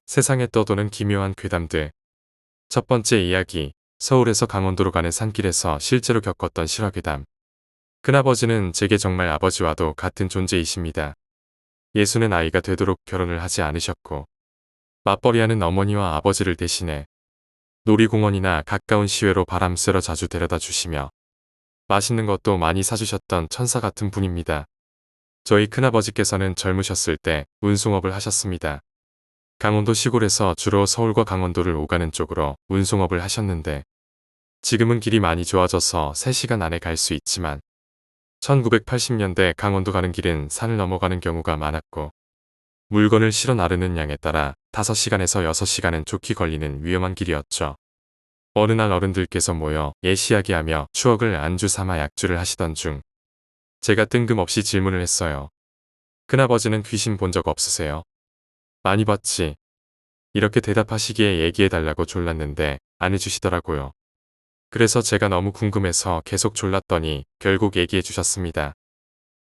세상에 떠도는 기묘한 괴담들. 첫 번째 이야기. 서울에서 강원도로 가는 산길에서 실제로 겪었던 실화괴담. 큰아버지는 제게 정말 아버지와도 같은 존재이십니다. 예수는 아이가 되도록 결혼을 하지 않으셨고 맞벌이하는 어머니와 아버지를 대신해 놀이공원이나 가까운 시외로 바람 쐬러 자주 데려다 주시며 맛있는 것도 많이 사주셨던 천사 같은 분입니다. 저희 큰아버지께서는 젊으셨을 때 운송업을 하셨습니다. 강원도 시골에서 주로 서울과 강원도를 오가는 쪽으로 운송업을 하셨는데 지금은 길이 많이 좋아져서 3시간 안에 갈 수 있지만 1980년대 강원도 가는 길은 산을 넘어가는 경우가 많았고 물건을 실어 나르는 양에 따라 5시간에서 6시간은 좋게 걸리는 위험한 길이었죠. 어느 날 어른들께서 모여 예시야기하며 추억을 안주 삼아 약주를 하시던 중 제가 뜬금없이 질문을 했어요. 큰아버지는 귀신 본 적 없으세요? 많이 봤지. 이렇게 대답하시기에 얘기해달라고 졸랐는데 안 해주시더라고요. 그래서 제가 너무 궁금해서 계속 졸랐더니 결국 얘기해 주셨습니다.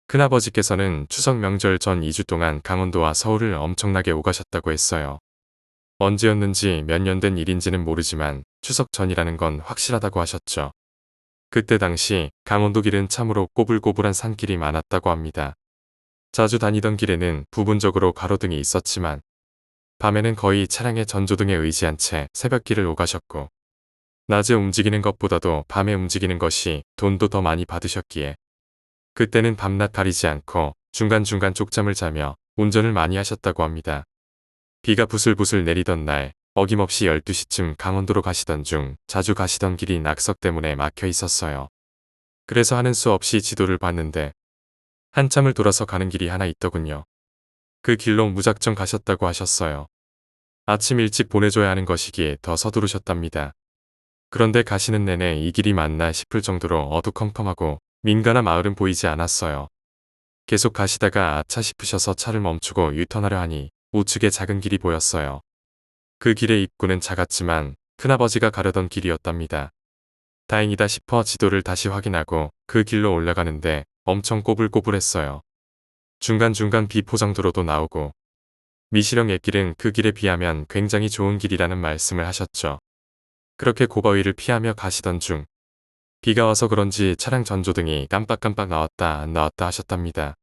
큰아버지께서는 추석 명절 전 2주 동안 강원도와 서울을 엄청나게 오가셨다고 했어요. 언제였는지 몇 년 된 일인지는 모르지만 추석 전이라는 건 확실하다고 하셨죠. 그때 당시 강원도 길은 참으로 꼬불꼬불한 산길이 많았다고 합니다. 자주 다니던 길에는 부분적으로 가로등이 있었지만 밤에는 거의 차량의 전조등에 의지한 채 새벽길을 오가셨고 낮에 움직이는 것보다도 밤에 움직이는 것이 돈도 더 많이 받으셨기에 그때는 밤낮 가리지 않고 중간중간 쪽잠을 자며 운전을 많이 하셨다고 합니다. 비가 부슬부슬 내리던 날 어김없이 12시쯤 강원도로 가시던 중 자주 가시던 길이 낙석 때문에 막혀 있었어요. 그래서 하는 수 없이 지도를 봤는데 한참을 돌아서 가는 길이 하나 있더군요. 그 길로 무작정 가셨다고 하셨어요. 아침 일찍 보내줘야 하는 것이기에 더 서두르셨답니다. 그런데 가시는 내내 이 길이 맞나 싶을 정도로 어두컴컴하고 민가나 마을은 보이지 않았어요. 계속 가시다가 아차 싶으셔서 차를 멈추고 유턴하려 하니 우측에 작은 길이 보였어요. 그 길의 입구는 작았지만 큰아버지가 가려던 길이었답니다. 다행이다 싶어 지도를 다시 확인하고 그 길로 올라가는데 엄청 꼬불꼬불했어요. 중간중간 비포장도로도 나오고 미시령 옛길은 그 길에 비하면 굉장히 좋은 길이라는 말씀을 하셨죠. 그렇게 고바위를 피하며 가시던 중 비가 와서 그런지 차량 전조등이 깜빡깜빡 나왔다 안 나왔다 하셨답니다.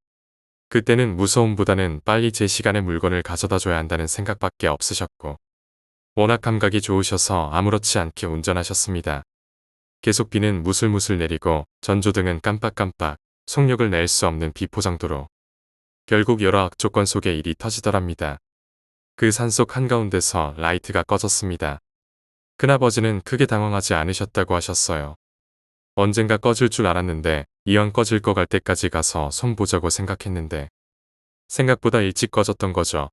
그때는 무서움보다는 빨리 제 시간에 물건을 가져다 줘야 한다는 생각밖에 없으셨고 워낙 감각이 좋으셔서 아무렇지 않게 운전하셨습니다. 계속 비는 무슬무슬 내리고 전조등은 깜빡깜빡 속력을 낼 수 없는 비포장도로 결국 여러 악조건 속에 일이 터지더랍니다. 그 산속 한가운데서 라이트가 꺼졌습니다. 큰아버지는 크게 당황하지 않으셨다고 하셨어요. 언젠가 꺼질 줄 알았는데 이왕 꺼질 거 갈 때까지 가서 손 보자고 생각했는데 생각보다 일찍 꺼졌던 거죠.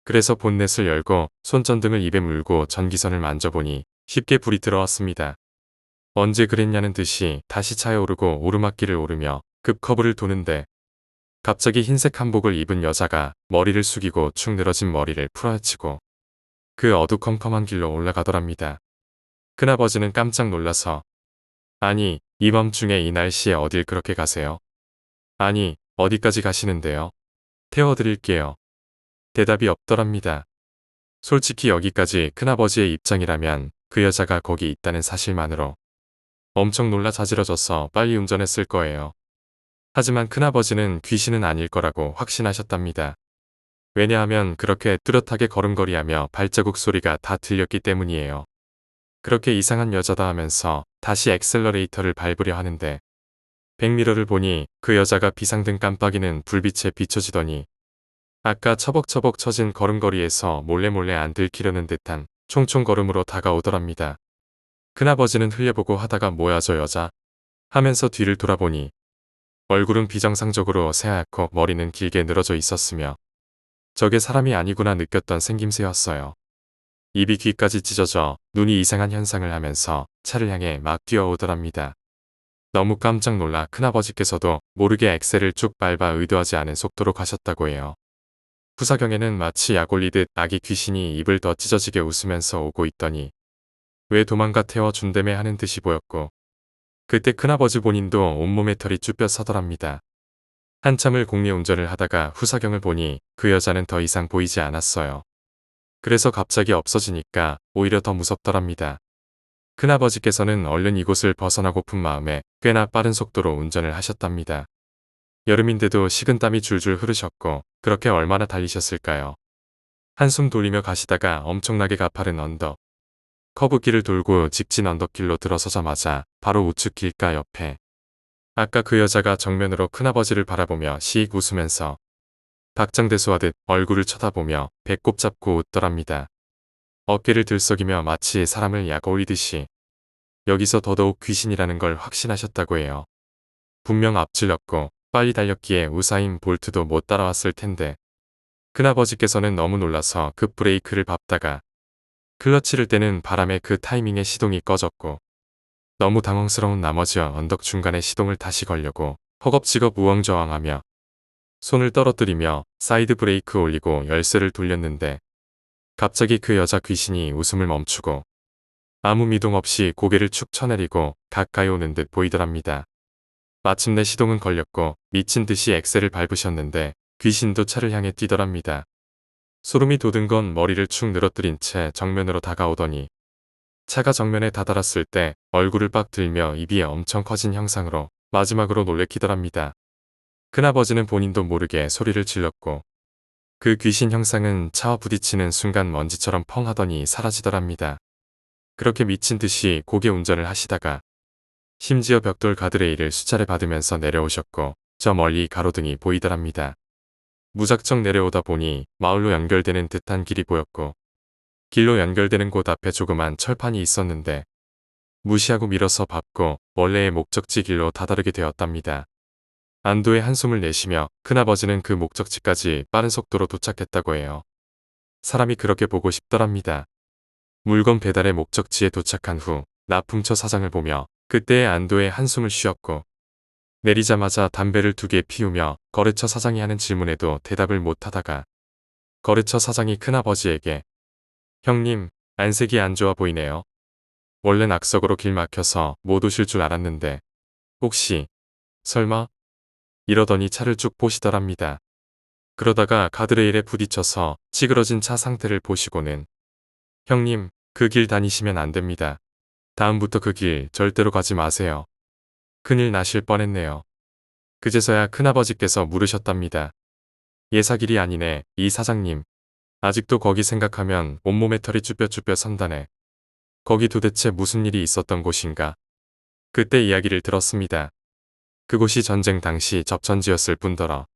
그래서 본넷을 열고 손전등을 입에 물고 전기선을 만져보니 쉽게 불이 들어왔습니다. 언제 그랬냐는 듯이 다시 차에 오르고 오르막길을 오르며 급커브를 도는데 갑자기 흰색 한복을 입은 여자가 머리를 숙이고 축 늘어진 머리를 풀어헤치고 그 어두컴컴한 길로 올라가더랍니다. 큰아버지는 깜짝 놀라서 아니, 이 밤중에 이 날씨에 어딜 그렇게 가세요? 아니, 어디까지 가시는데요? 태워드릴게요. 대답이 없더랍니다. 솔직히 여기까지 큰아버지의 입장이라면 그 여자가 거기 있다는 사실만으로 엄청 놀라 자지러져서 빨리 운전했을 거예요. 하지만 큰아버지는 귀신은 아닐 거라고 확신하셨답니다. 왜냐하면 그렇게 뚜렷하게 걸음걸이하며 발자국 소리가 다 들렸기 때문이에요. 그렇게 이상한 여자다 하면서 다시 엑셀러레이터를 밟으려 하는데 백미러를 보니 그 여자가 비상등 깜빡이는 불빛에 비춰지더니 아까 처벅처벅 처진 걸음걸이에서 몰래몰래 안 들키려는 듯한 총총걸음으로 다가오더랍니다. 큰아버지는 흘려보고 하다가 뭐야 저 여자? 하면서 뒤를 돌아보니 얼굴은 비정상적으로 새하얗고 머리는 길게 늘어져 있었으며 저게 사람이 아니구나 느꼈던 생김새였어요. 입이 귀까지 찢어져 눈이 이상한 현상을 하면서 차를 향해 막 뛰어오더랍니다. 너무 깜짝 놀라 큰아버지께서도 모르게 엑셀을 쭉 밟아 의도하지 않은 속도로 가셨다고 해요. 후사경에는 마치 약 올리듯 아기 귀신이 입을 더 찢어지게 웃으면서 오고 있더니 왜 도망가 태워준다며 하는 듯이 보였고 그때 큰아버지 본인도 온몸에 털이 쭈뼛 서더랍니다. 한참을 공리 운전을 하다가 후사경을 보니 그 여자는 더 이상 보이지 않았어요. 그래서 갑자기 없어지니까 오히려 더 무섭더랍니다. 큰아버지께서는 얼른 이곳을 벗어나고픈 마음에 꽤나 빠른 속도로 운전을 하셨답니다. 여름인데도 식은땀이 줄줄 흐르셨고 그렇게 얼마나 달리셨을까요? 한숨 돌리며 가시다가 엄청나게 가파른 언덕, 커브길을 돌고 직진 언덕길로 들어서자마자 바로 우측 길가 옆에 아까 그 여자가 정면으로 큰아버지를 바라보며 시익 웃으면서 박장대소하듯 얼굴을 쳐다보며 배꼽 잡고 웃더랍니다. 어깨를 들썩이며 마치 사람을 약 올리듯이 여기서 더더욱 귀신이라는 걸 확신하셨다고 해요. 분명 앞질렀고 빨리 달렸기에 우사인 볼트도 못 따라왔을 텐데 큰아버지께서는 너무 놀라서 급 브레이크를 밟다가 클러치를 떼는 바람에 그 타이밍에 시동이 꺼졌고 너무 당황스러운 나머지 언덕 중간에 시동을 다시 걸려고 허겁지겁 우왕좌왕하며 손을 떨어뜨리며 사이드 브레이크 올리고 열쇠를 돌렸는데 갑자기 그 여자 귀신이 웃음을 멈추고 아무 미동 없이 고개를 축 쳐내리고 가까이 오는 듯 보이더랍니다. 마침내 시동은 걸렸고 미친 듯이 엑셀을 밟으셨는데 귀신도 차를 향해 뛰더랍니다. 소름이 돋은 건 머리를 축 늘어뜨린 채 정면으로 다가오더니 차가 정면에 다다랐을 때 얼굴을 빡 들며 입이 엄청 커진 형상으로 마지막으로 놀래키더랍니다. 큰아버지는 본인도 모르게 소리를 질렀고 그 귀신 형상은 차와 부딪히는 순간 먼지처럼 펑 하더니 사라지더랍니다. 그렇게 미친 듯이 고개 운전을 하시다가 심지어 벽돌 가드레일을 수차례 받으면서 내려오셨고 저 멀리 가로등이 보이더랍니다. 무작정 내려오다 보니 마을로 연결되는 듯한 길이 보였고 길로 연결되는 곳 앞에 조그만 철판이 있었는데 무시하고 밀어서 밟고 원래의 목적지 길로 다다르게 되었답니다. 안도의 한숨을 내쉬며 큰아버지는 그 목적지까지 빠른 속도로 도착했다고 해요. 사람이 그렇게 보고 싶더랍니다. 물건 배달의 목적지에 도착한 후 납품처 사장을 보며 그때의 안도의 한숨을 쉬었고 내리자마자 담배를 2개 피우며 거래처 사장이 하는 질문에도 대답을 못하다가 거래처 사장이 큰아버지에게 형님, 안색이 안 좋아 보이네요. 원래 낙석으로 길 막혀서 못 오실 줄 알았는데 혹시 설마? 이러더니 차를 쭉 보시더랍니다. 그러다가 가드레일에 부딪혀서 찌그러진 차 상태를 보시고는 형님, 그 길 다니시면 안 됩니다. 다음부터 그 길 절대로 가지 마세요. 큰일 나실 뻔했네요. 그제서야 큰아버지께서 물으셨답니다. 예사길이 아니네, 이 사장님. 아직도 거기 생각하면 온몸에 털이 쭈뼛쭈뼛 선다네. 거기 도대체 무슨 일이 있었던 곳인가? 그때 이야기를 들었습니다. 그곳이 전쟁 당시 접전지였을 뿐더러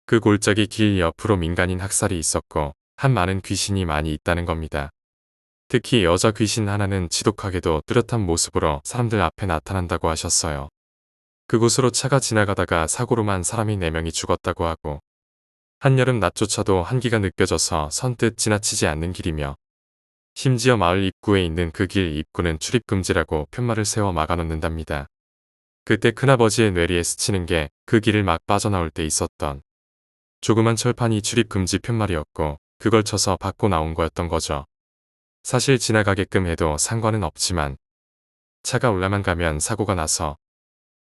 그 골짜기 길 옆으로 민간인 학살이 있었고 한 많은 귀신이 많이 있다는 겁니다. 특히 여자 귀신 하나는 지독하게도 뚜렷한 모습으로 사람들 앞에 나타난다고 하셨어요. 그곳으로 차가 지나가다가 사고로만 사람이 4명이 죽었다고 하고 한여름 낮조차도 한기가 느껴져서 선뜻 지나치지 않는 길이며 심지어 마을 입구에 있는 그 길 입구는 출입금지라고 편말을 세워 막아놓는답니다. 그때 큰아버지의 뇌리에 스치는 게 그 길을 막 빠져나올 때 있었던 조그만 철판이 출입금지 편말이었고 그걸 쳐서 받고 나온 거였던 거죠. 사실 지나가게끔 해도 상관은 없지만 차가 올라만 가면 사고가 나서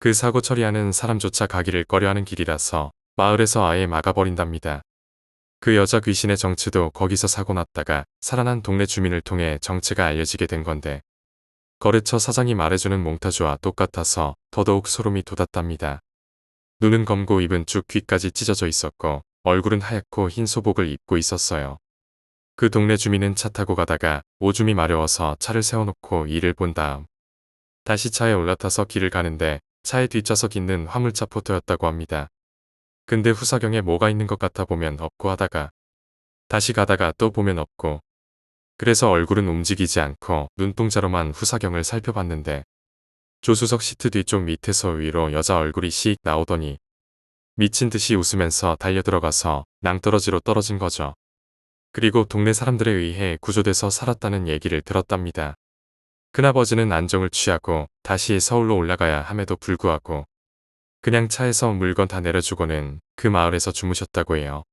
그 사고 처리하는 사람조차 가기를 꺼려하는 길이라서 마을에서 아예 막아버린답니다. 그 여자 귀신의 정체도 거기서 사고 났다가 살아난 동네 주민을 통해 정체가 알려지게 된 건데 거래처 사장이 말해주는 몽타주와 똑같아서 더더욱 소름이 돋았답니다. 눈은 검고 입은 쭉 귀까지 찢어져 있었고 얼굴은 하얗고 흰 소복을 입고 있었어요. 그 동네 주민은 차 타고 가다가 오줌이 마려워서 차를 세워놓고 일을 본 다음 다시 차에 올라타서 길을 가는데 차의 뒷좌석 있는 화물차 포토였다고 합니다. 근데 후사경에 뭐가 있는 것 같아 보면 없고 하다가 다시 가다가 또 보면 없고 그래서 얼굴은 움직이지 않고 눈동자로만 후사경을 살펴봤는데 조수석 시트 뒤쪽 밑에서 위로 여자 얼굴이 씩 나오더니 미친 듯이 웃으면서 달려들어가서 낭떠러지로 떨어진 거죠. 그리고 동네 사람들에 의해 구조돼서 살았다는 얘기를 들었답니다. 큰아버지는 안정을 취하고 다시 서울로 올라가야 함에도 불구하고 그냥 차에서 물건 다 내려주고는 그 마을에서 주무셨다고 해요.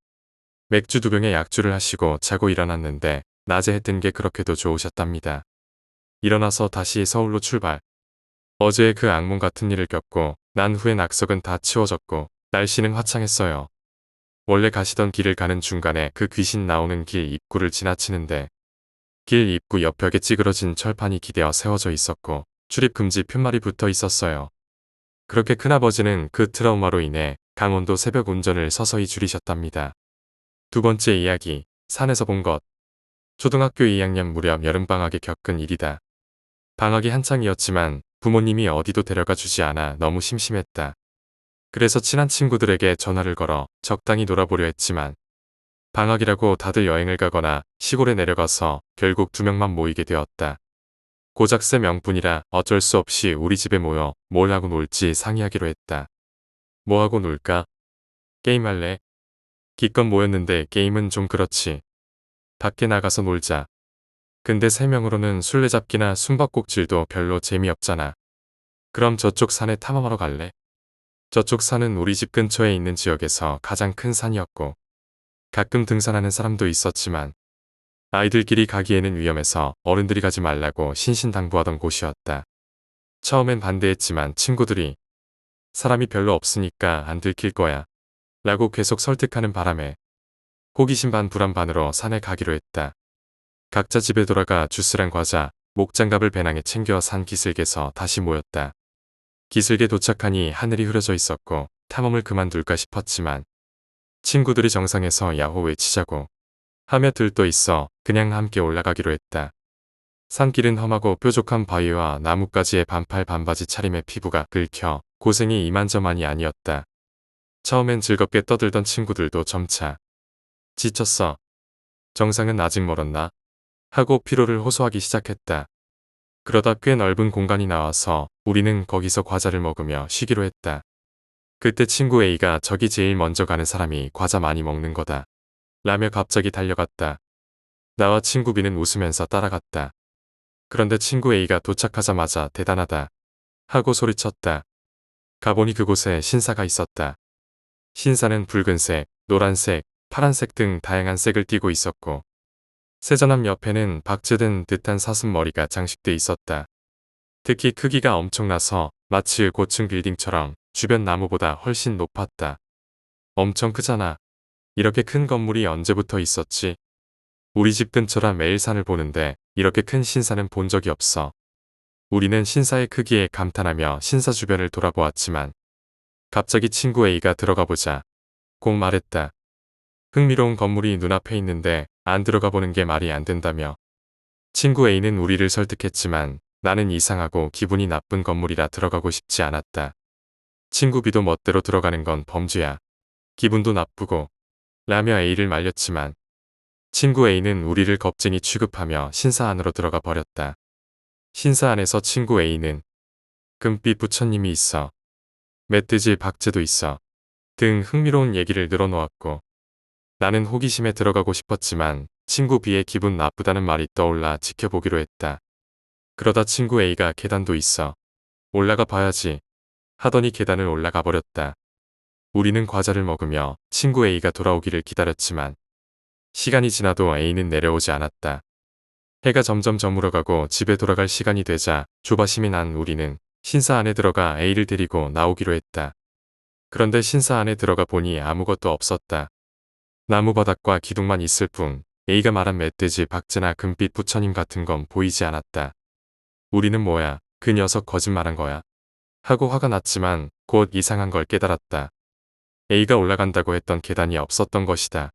맥주 2병에 약주를 하시고 자고 일어났는데 낮에 해 뜬 게 그렇게도 좋으셨답니다. 일어나서 다시 서울로 출발. 어제의 그 악몽 같은 일을 겪고 난 후에 낙석은 다 치워졌고 날씨는 화창했어요. 원래 가시던 길을 가는 중간에 그 귀신 나오는 길 입구를 지나치는데 길 입구 옆 벽에 찌그러진 철판이 기대어 세워져 있었고 출입 금지 푯말이 붙어 있었어요. 그렇게 큰아버지는 그 트라우마로 인해 강원도 새벽 운전을 서서히 줄이셨답니다. 두 번째 이야기, 산에서 본 것. 초등학교 2학년 무렵 여름방학에 겪은 일이다. 방학이 한창이었지만 부모님이 어디도 데려가 주지 않아 너무 심심했다. 그래서 친한 친구들에게 전화를 걸어 적당히 놀아보려 했지만 방학이라고 다들 여행을 가거나 시골에 내려가서 결국 2명만 모이게 되었다. 고작 세 명뿐이라 어쩔 수 없이 우리 집에 모여 뭘 하고 놀지 상의하기로 했다. 뭐 하고 놀까? 게임할래? 기껏 모였는데 게임은 좀 그렇지. 밖에 나가서 놀자. 근데 3명으로는 술래잡기나 숨바꼭질도 별로 재미없잖아. 그럼 저쪽 산에 탐험하러 갈래? 저쪽 산은 우리 집 근처에 있는 지역에서 가장 큰 산이었고 가끔 등산하는 사람도 있었지만 아이들끼리 가기에는 위험해서 어른들이 가지 말라고 신신당부하던 곳이었다. 처음엔 반대했지만 친구들이 사람이 별로 없으니까 안 들킬 거야 라고 계속 설득하는 바람에 호기심 반 불안 반으로 산에 가기로 했다. 각자 집에 돌아가 주스랑 과자, 목장갑을 배낭에 챙겨 산 기슭에서 다시 모였다. 기슭에 도착하니 하늘이 흐려져 있었고 탐험을 그만둘까 싶었지만 친구들이 정상에서 야호 외치자고 하며 들떠 있어 그냥 함께 올라가기로 했다. 산길은 험하고 뾰족한 바위와 나뭇가지의 반팔 반바지 차림에 피부가 긁혀 고생이 이만저만이 아니었다. 처음엔 즐겁게 떠들던 친구들도 점차 지쳤어. 정상은 아직 멀었나? 하고 피로를 호소하기 시작했다. 그러다 꽤 넓은 공간이 나와서 우리는 거기서 과자를 먹으며 쉬기로 했다. 그때 친구 A가 저기 제일 먼저 가는 사람이 과자 많이 먹는 거다 라며 갑자기 달려갔다. 나와 친구 B는 웃으면서 따라갔다. 그런데 친구 A가 도착하자마자 대단하다 하고 소리쳤다. 가보니 그곳에 신사가 있었다. 신사는 붉은색, 노란색, 파란색 등 다양한 색을 띠고 있었고 세전함 옆에는 박제된 듯한 사슴머리가 장식돼 있었다. 특히 크기가 엄청나서 마치 고층 빌딩처럼 주변 나무보다 훨씬 높았다. 엄청 크잖아. 이렇게 큰 건물이 언제부터 있었지? 우리 집 근처라 매일 산을 보는데 이렇게 큰 신사는 본 적이 없어. 우리는 신사의 크기에 감탄하며 신사 주변을 돌아보았지만 갑자기 친구 A가 들어가 보자 꼭 말했다. 흥미로운 건물이 눈앞에 있는데 안 들어가 보는 게 말이 안 된다며. 친구 A는 우리를 설득했지만 나는 이상하고 기분이 나쁜 건물이라 들어가고 싶지 않았다. 친구 B도 멋대로 들어가는 건 범죄야. 기분도 나쁘고 라며 A를 말렸지만 친구 A는 우리를 겁쟁이 취급하며 신사 안으로 들어가 버렸다. 신사 안에서 친구 A는 금빛 부처님이 있어. 멧돼지 박제도 있어. 등 흥미로운 얘기를 늘어놓았고 나는 호기심에 들어가고 싶었지만 친구 B의 기분 나쁘다는 말이 떠올라 지켜보기로 했다. 그러다 친구 A가 계단도 있어. 올라가 봐야지 하더니 계단을 올라가 버렸다. 우리는 과자를 먹으며 친구 A가 돌아오기를 기다렸지만 시간이 지나도 A는 내려오지 않았다. 해가 점점 저물어가고 집에 돌아갈 시간이 되자 조바심이 난 우리는 신사 안에 들어가 A를 데리고 나오기로 했다. 그런데 신사 안에 들어가 보니 아무것도 없었다. 나무바닥과 기둥만 있을 뿐 A가 말한 멧돼지 박제나 금빛 부처님 같은 건 보이지 않았다. 우리는 뭐야, 그 녀석 거짓말한 거야? 하고 화가 났지만 곧 이상한 걸 깨달았다. A가 올라간다고 했던 계단이 없었던 것이다.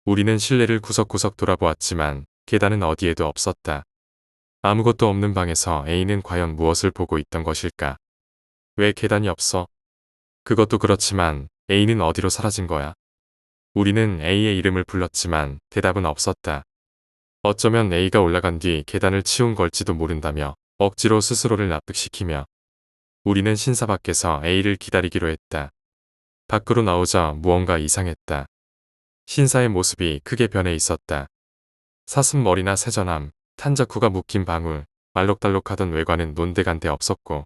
우리는 실내를 구석구석 돌아보았지만 계단은 어디에도 없었다. 아무것도 없는 방에서 A는 과연 무엇을 보고 있던 것일까? 왜 계단이 없어? 그것도 그렇지만 A는 어디로 사라진 거야? 우리는 A의 이름을 불렀지만 대답은 없었다. 어쩌면 A가 올라간 뒤 계단을 치운 걸지도 모른다며 억지로 스스로를 납득시키며 우리는 신사 밖에서 A를 기다리기로 했다. 밖으로 나오자 무언가 이상했다. 신사의 모습이 크게 변해 있었다. 사슴머리나 세전함, 탄자쿠가 묶인 방울, 말록달록하던 외관은 논데간데 없었고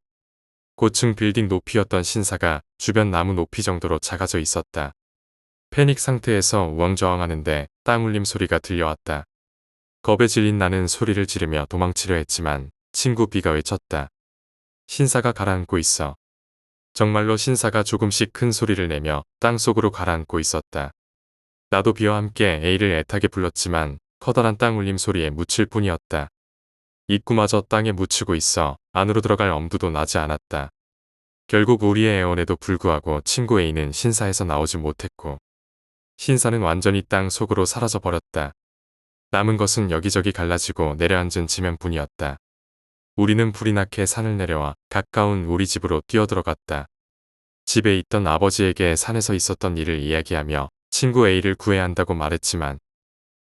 고층 빌딩 높이였던 신사가 주변 나무 높이 정도로 작아져 있었다. 패닉 상태에서 우왕좌왕하는데 땀 흘림 소리가 들려왔다. 겁에 질린 나는 소리를 지르며 도망치려 했지만 친구 B가 외쳤다. 신사가 가라앉고 있어. 정말로 신사가 조금씩 큰 소리를 내며 땅속으로 가라앉고 있었다. 나도 B와 함께 A를 애타게 불렀지만 커다란 땅 울림 소리에 묻힐 뿐이었다. 입구마저 땅에 묻히고 있어 안으로 들어갈 엄두도 나지 않았다. 결국 우리의 애원에도 불구하고 친구 A는 신사에서 나오지 못했고 신사는 완전히 땅 속으로 사라져 버렸다. 남은 것은 여기저기 갈라지고 내려앉은 지면뿐이었다. 우리는 불이 나게 산을 내려와 가까운 우리 집으로 뛰어들어갔다. 집에 있던 아버지에게 산에서 있었던 일을 이야기하며 친구 A를 구해야 한다고 말했지만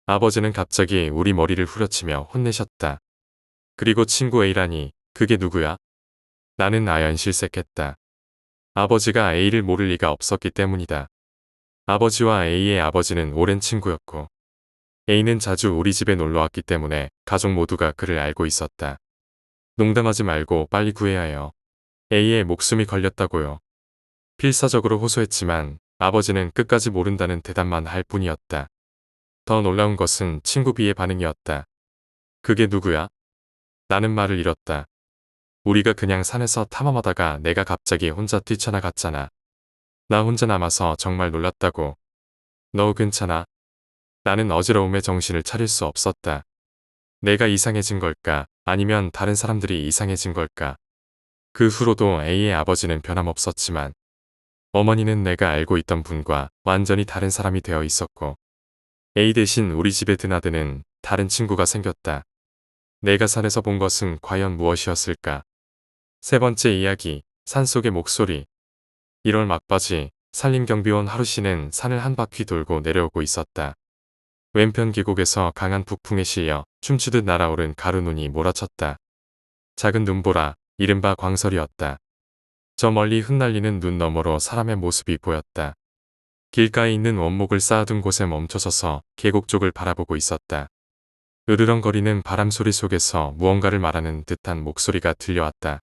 아버지는 갑자기 우리 머리를 후려치며 혼내셨다. 그리고 친구 A라니 그게 누구야? 나는 아연실색했다. 아버지가 A를 모를 리가 없었기 때문이다. 아버지와 A의 아버지는 오랜 친구였고 A는 자주 우리 집에 놀러왔기 때문에 가족 모두가 그를 알고 있었다. 농담하지 말고 빨리 구해야 해요. A의 목숨이 걸렸다고요. 필사적으로 호소했지만 아버지는 끝까지 모른다는 대답만 할 뿐이었다. 더 놀라운 것은 친구 B의 반응이었다. 그게 누구야? 나는 말을 잃었다. 우리가 그냥 산에서 탐험하다가 내가 갑자기 혼자 뛰쳐나갔잖아. 나 혼자 남아서 정말 놀랐다고. 너 괜찮아? 나는 어지러움에 정신을 차릴 수 없었다. 내가 이상해진 걸까? 아니면 다른 사람들이 이상해진 걸까? 그 후로도 A의 아버지는 변함없었지만 어머니는 내가 알고 있던 분과 완전히 다른 사람이 되어 있었고 A 대신 우리 집에 드나드는 다른 친구가 생겼다. 내가 산에서 본 것은 과연 무엇이었을까? 세 번째 이야기, 산속의 목소리. 1월 막바지, 산림경비원 하루씨는 산을 한 바퀴 돌고 내려오고 있었다. 왼편 계곡에서 강한 북풍에 실려 춤추듯 날아오른 가루눈이 몰아쳤다. 작은 눈보라, 이른바 광설이었다. 저 멀리 흩날리는 눈 너머로 사람의 모습이 보였다. 길가에 있는 원목을 쌓아둔 곳에 멈춰서서 계곡 쪽을 바라보고 있었다. 으르렁거리는 바람소리 속에서 무언가를 말하는 듯한 목소리가 들려왔다.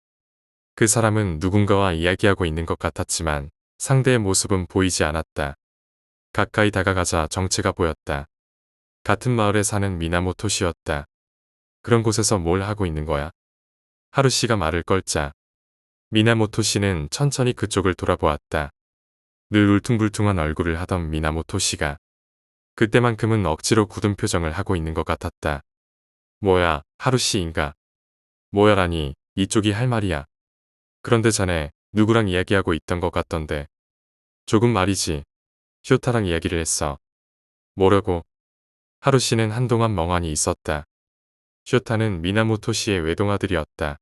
그 사람은 누군가와 이야기하고 있는 것 같았지만 상대의 모습은 보이지 않았다. 가까이 다가가자 정체가 보였다. 같은 마을에 사는 미나모토 씨였다. 그런 곳에서 뭘 하고 있는 거야? 하루씨가 말을 걸자 미나모토 씨는 천천히 그쪽을 돌아보았다. 늘 울퉁불퉁한 얼굴을 하던 미나모토 씨가 그때만큼은 억지로 굳은 표정을 하고 있는 것 같았다. 뭐야, 하루씨인가? 뭐야라니, 이쪽이 할 말이야. 그런데 자네 누구랑 이야기하고 있던 것 같던데. 조금 말이지. 쇼타랑 이야기를 했어. 뭐라고? 하루씨는 한동안 멍하니 있었다. 쇼타는 미나모토 씨의 외동아들이었다.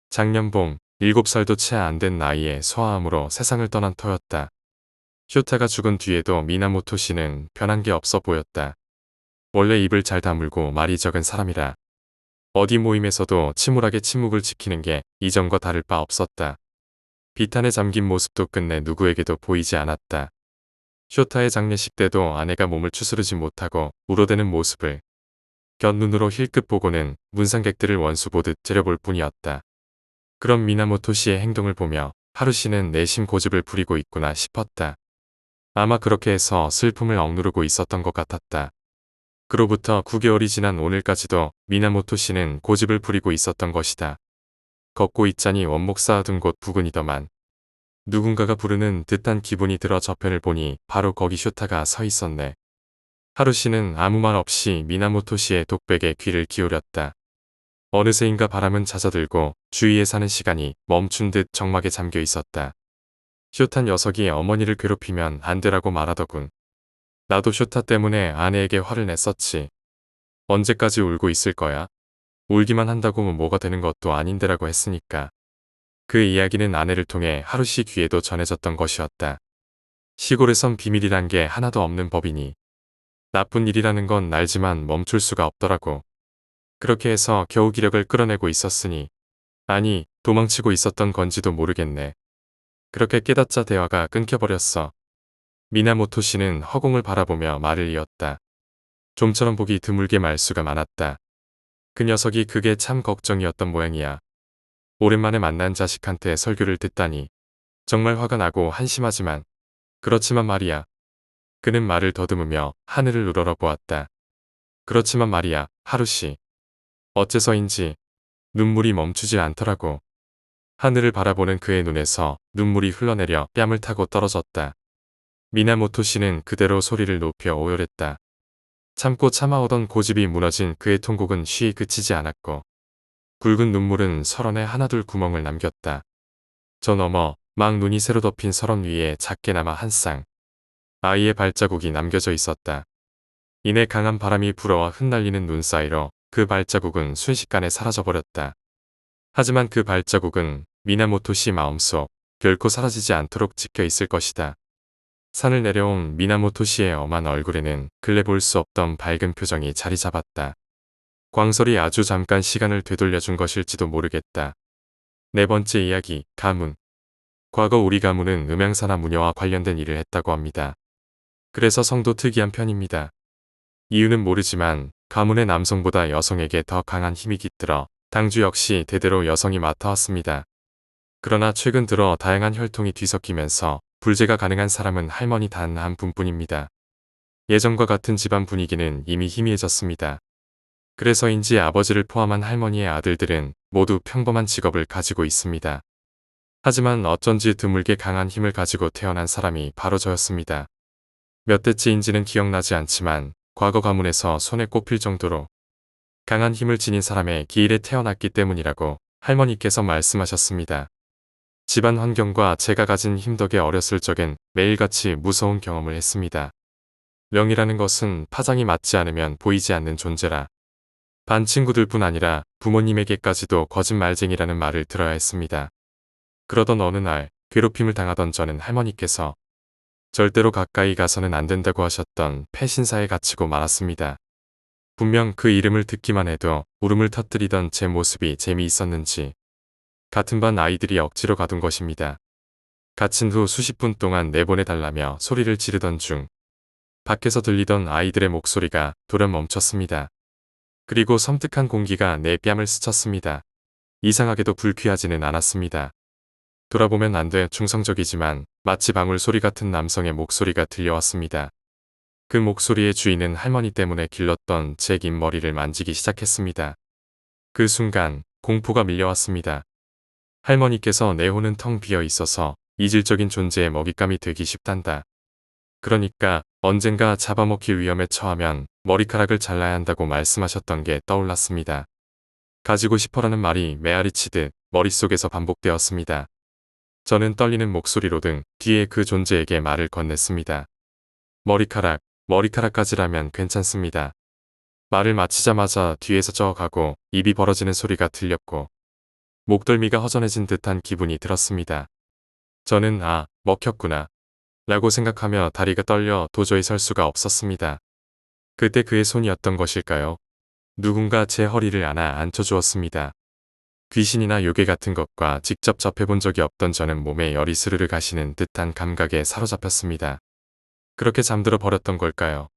작년 봄 7살도 채 안 된 나이에 소아암으로 세상을 떠난 터였다. 쇼타가 죽은 뒤에도 미나모토 씨는 변한 게 없어 보였다. 원래 입을 잘 다물고 말이 적은 사람이라 어디 모임에서도 침울하게 침묵을 지키는 게 이전과 다를 바 없었다. 비탄에 잠긴 모습도 끝내 누구에게도 보이지 않았다. 쇼타의 장례식 때도 아내가 몸을 추스르지 못하고 울어대는 모습을 곁눈으로 힐끗 보고는 문상객들을 원수 보듯 째려볼 뿐이었다. 그런 미나모토 씨의 행동을 보며 하루씨는 내심 고집을 부리고 있구나 싶었다. 아마 그렇게 해서 슬픔을 억누르고 있었던 것 같았다. 그로부터 9개월이 지난 오늘까지도 미나모토 씨는 고집을 부리고 있었던 것이다. 걷고 있자니 원목 쌓아둔 곳 부근이더만. 누군가가 부르는 듯한 기분이 들어 저편을 보니 바로 거기 쇼타가 서 있었네. 하루씨는 아무 말 없이 미나모토 씨의 독백에 귀를 기울였다. 어느새인가 바람은 잦아들고 주위에 사는 시간이 멈춘 듯 적막에 잠겨 있었다. 쇼타 녀석이 어머니를 괴롭히면 안 되라고 말하더군. 나도 쇼타 때문에 아내에게 화를 냈었지. 언제까지 울고 있을 거야? 울기만 한다고 뭐가 되는 것도 아닌데라고 했으니까. 그 이야기는 아내를 통해 하루씨 귀에도 전해졌던 것이었다. 시골에선 비밀이란 게 하나도 없는 법이니. 나쁜 일이라는 건 알지만 멈출 수가 없더라고. 그렇게 해서 겨우 기력을 끌어내고 있었으니. 아니, 도망치고 있었던 건지도 모르겠네. 그렇게 깨닫자 대화가 끊겨버렸어. 미나모토 씨는 허공을 바라보며 말을 이었다. 좀처럼 보기 드물게 말수가 많았다. 그 녀석이 그게 참 걱정이었던 모양이야. 오랜만에 만난 자식한테 설교를 듣다니. 정말 화가 나고 한심하지만 그렇지만 말이야. 그는 말을 더듬으며 하늘을 우러러보았다. 그렇지만 말이야, 하루씨. 어째서인지 눈물이 멈추질 않더라고. 하늘을 바라보는 그의 눈에서 눈물이 흘러내려 뺨을 타고 떨어졌다. 미나모토 씨는 그대로 소리를 높여 오열했다. 참고 참아오던 고집이 무너진 그의 통곡은 쉬이 그치지 않았고 굵은 눈물은 설원에 하나둘 구멍을 남겼다. 저 너머 막 눈이 새로 덮인 설원 위에 작게나마 한 쌍 아이의 발자국이 남겨져 있었다. 이내 강한 바람이 불어와 흩날리는 눈 사이로 그 발자국은 순식간에 사라져버렸다. 하지만 그 발자국은 미나모토 씨 마음속 결코 사라지지 않도록 지켜 있을 것이다. 산을 내려온 미나모토 씨의 엄한 얼굴에는 근래 볼 수 없던 밝은 표정이 자리 잡았다. 광설이 아주 잠깐 시간을 되돌려준 것일지도 모르겠다. 네 번째 이야기, 가문. 과거 우리 가문은 음향사나 무녀와 관련된 일을 했다고 합니다. 그래서 성도 특이한 편입니다. 이유는 모르지만 가문의 남성보다 여성에게 더 강한 힘이 깃들어 당주 역시 대대로 여성이 맡아왔습니다. 그러나 최근 들어 다양한 혈통이 뒤섞이면서 불제가 가능한 사람은 할머니 단 한 분뿐입니다. 예전과 같은 집안 분위기는 이미 희미해졌습니다. 그래서인지 아버지를 포함한 할머니의 아들들은 모두 평범한 직업을 가지고 있습니다. 하지만 어쩐지 드물게 강한 힘을 가지고 태어난 사람이 바로 저였습니다. 몇 대째인지는 기억나지 않지만 과거 가문에서 손에 꼽힐 정도로 강한 힘을 지닌 사람의 기일에 태어났기 때문이라고 할머니께서 말씀하셨습니다. 집안 환경과 제가 가진 힘 덕에 어렸을 적엔 매일같이 무서운 경험을 했습니다. 명이라는 것은 파장이 맞지 않으면 보이지 않는 존재라. 반 친구들뿐 아니라 부모님에게까지도 거짓말쟁이라는 말을 들어야 했습니다. 그러던 어느 날 괴롭힘을 당하던 저는 할머니께서 절대로 가까이 가서는 안 된다고 하셨던 폐신사에 갇히고 말았습니다. 분명 그 이름을 듣기만 해도 울음을 터뜨리던 제 모습이 재미있었는지 같은 반 아이들이 억지로 가둔 것입니다. 갇힌 후 수십 분 동안 내보내달라며 소리를 지르던 중 밖에서 들리던 아이들의 목소리가 돌연 멈췄습니다. 그리고 섬뜩한 공기가 내 뺨을 스쳤습니다. 이상하게도 불쾌하지는 않았습니다. 돌아보면 안 돼 충성적이지만 마치 방울 소리 같은 남성의 목소리가 들려왔습니다. 그 목소리의 주인은 할머니 때문에 길렀던 제 긴 머리를 만지기 시작했습니다. 그 순간 공포가 밀려왔습니다. 할머니께서 내 혼은 텅 비어 있어서 이질적인 존재의 먹잇감이 되기 쉽단다. 그러니까 언젠가 잡아먹힐 위험에 처하면 머리카락을 잘라야 한다고 말씀하셨던 게 떠올랐습니다. 가지고 싶어라는 말이 메아리치듯 머릿속에서 반복되었습니다. 저는 떨리는 목소리로 등 뒤에 그 존재에게 말을 건넸습니다. 머리카락까지라면 괜찮습니다. 말을 마치자마자 뒤에서 저어가고 입이 벌어지는 소리가 들렸고 목덜미가 허전해진 듯한 기분이 들었습니다. 저는 먹혔구나 라고 생각하며 다리가 떨려 도저히 설 수가 없었습니다. 그때 그의 손이었던 것일까요? 누군가 제 허리를 안아 앉혀주었습니다. 귀신이나 요괴 같은 것과 직접 접해본 적이 없던 저는 몸에 열이 스르르 가시는 듯한 감각에 사로잡혔습니다. 그렇게 잠들어 버렸던 걸까요?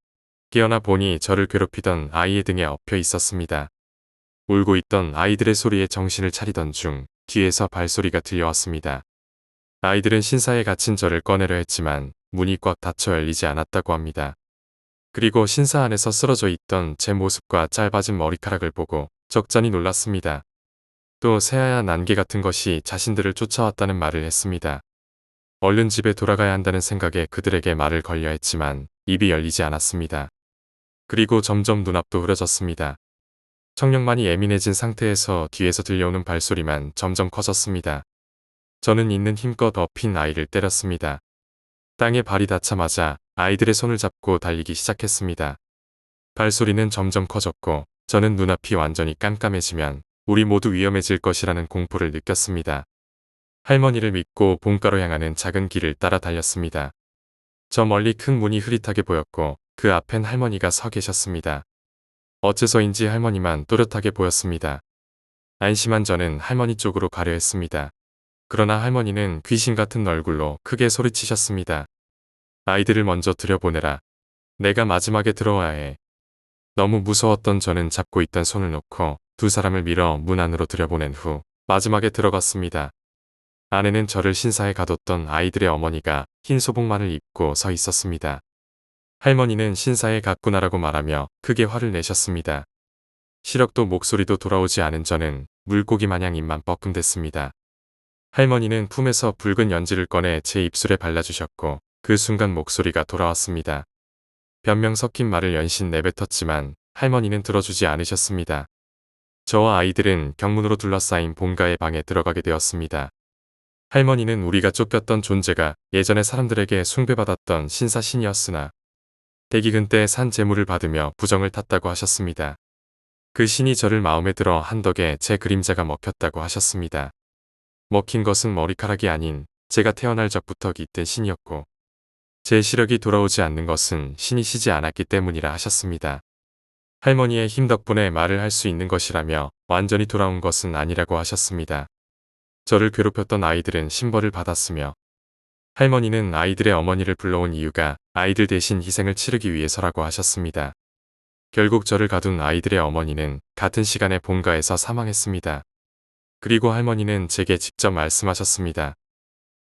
깨어나 보니 저를 괴롭히던 아이의 등에 엎여 있었습니다. 울고 있던 아이들의 소리에 정신을 차리던 중 뒤에서 발소리가 들려왔습니다. 아이들은 신사에 갇힌 저를 꺼내려 했지만 문이 꽉 닫혀 열리지 않았다고 합니다. 그리고 신사 안에서 쓰러져 있던 제 모습과 짧아진 머리카락을 보고 적잖이 놀랐습니다. 또 새하얀 안개 같은 것이 자신들을 쫓아왔다는 말을 했습니다. 얼른 집에 돌아가야 한다는 생각에 그들에게 말을 걸려 했지만 입이 열리지 않았습니다. 그리고 점점 눈앞도 흐려졌습니다. 청력만이 예민해진 상태에서 뒤에서 들려오는 발소리만 점점 커졌습니다. 저는 있는 힘껏 엎인 아이를 때렸습니다. 땅에 발이 닿자마자 아이들의 손을 잡고 달리기 시작했습니다. 발소리는 점점 커졌고 저는 눈앞이 완전히 깜깜해지면 우리 모두 위험해질 것이라는 공포를 느꼈습니다. 할머니를 믿고 본가로 향하는 작은 길을 따라 달렸습니다. 저 멀리 큰 문이 흐릿하게 보였고 그 앞엔 할머니가 서 계셨습니다. 어째서인지 할머니만 또렷하게 보였습니다. 안심한 저는 할머니 쪽으로 가려 했습니다. 그러나 할머니는 귀신 같은 얼굴로 크게 소리치셨습니다. 아이들을 먼저 들여보내라. 내가 마지막에 들어와야 해. 너무 무서웠던 저는 잡고 있던 손을 놓고 두 사람을 밀어 문 안으로 들여보낸 후 마지막에 들어갔습니다. 안에는 저를 신사에 가뒀던 아이들의 어머니가 흰 소복만을 입고 서 있었습니다. 할머니는 신사에 갔구나라고 말하며 크게 화를 내셨습니다. 시력도 목소리도 돌아오지 않은 저는 물고기 마냥 입만 뻐끔댔습니다. 할머니는 품에서 붉은 연지를 꺼내 제 입술에 발라주셨고 그 순간 목소리가 돌아왔습니다. 변명 섞인 말을 연신 내뱉었지만 할머니는 들어주지 않으셨습니다. 저와 아이들은 경문으로 둘러싸인 본가의 방에 들어가게 되었습니다. 할머니는 우리가 쫓겼던 존재가 예전에 사람들에게 숭배받았던 신사신이었으나 대기근 때 산 재물을 받으며 부정을 탔다고 하셨습니다. 그 신이 저를 마음에 들어 한 덕에 제 그림자가 먹혔다고 하셨습니다. 먹힌 것은 머리카락이 아닌 제가 태어날 적부터 깃든 신이었고 제 시력이 돌아오지 않는 것은 신이 쉬지 않았기 때문이라 하셨습니다. 할머니의 힘 덕분에 말을 할 수 있는 것이라며 완전히 돌아온 것은 아니라고 하셨습니다. 저를 괴롭혔던 아이들은 신벌을 받았으며 할머니는 아이들의 어머니를 불러온 이유가 아이들 대신 희생을 치르기 위해서라고 하셨습니다. 결국 저를 가둔 아이들의 어머니는 같은 시간에 본가에서 사망했습니다. 그리고 할머니는 제게 직접 말씀하셨습니다.